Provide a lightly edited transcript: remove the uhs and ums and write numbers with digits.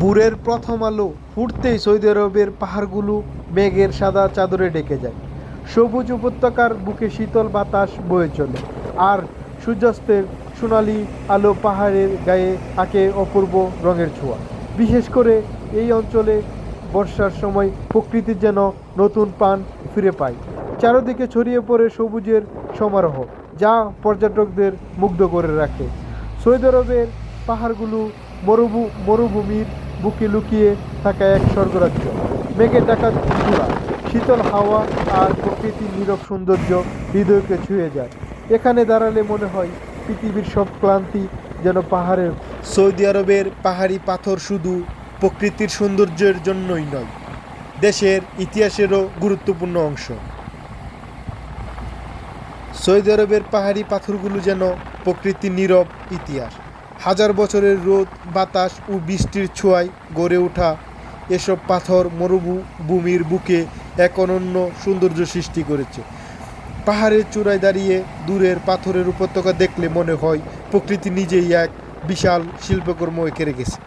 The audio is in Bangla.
ভোরের প্রথম আলো ফুটতেই সৌদি আরবের পাহাড়গুলো মেঘের সাদা চাদরে ঢেকে যায়। সবুজ উপত্যকার বুকে শীতল বাতাস বয়ে চলে, আর সূর্যাস্তের সোনালি আলো পাহাড়ের গায়ে আঁকে অপূর্ব রঙের ছোঁয়া। বিশেষ করে এই অঞ্চলে বর্ষার সময় প্রকৃতি যেন নতুন প্রাণ ফিরে পায়। চারদিকে ছড়িয়ে পড়ে সবুজের সমারোহ, যা পর্যটকদের মুগ্ধ করে রাখে। সৌদি আরবের পাহাড়গুলো মরুভূমির বুকে লুকিয়ে থাকা এক স্বর্গরাজ্য। মেঘে ঢাকা চূড়া, শীতল হাওয়া আর প্রকৃতির নীরব সৌন্দর্য হৃদয়কে ছুঁয়ে যায়। এখানে দাঁড়ালে মনে হয় পৃথিবীর সব ক্লান্তি যেন পাহাড়ের। সৌদি আরবের পাহাড়ি পাথর শুধু প্রকৃতির সৌন্দর্যের জন্যই নয়, দেশের ইতিহাসেরও গুরুত্বপূর্ণ অংশ। সৌদি আরবের পাহাড়ি পাথরগুলো যেন প্রকৃতির নীরব ইতিহাস। হাজার বছরের রোদ, বাতাস ও বৃষ্টির ছোঁয়ায় গড়ে ওঠা এসব পাথর মরুভূমির বুকে এক অনন্য সৌন্দর্য সৃষ্টি করেছে। পাহাড়ের চূড়ায় দাঁড়িয়ে দূরের পাথরের উপত্যকা দেখলে মনে হয় প্রকৃতি নিজেই এক বিশাল শিল্পকর্ম এঁকে রেখেছে।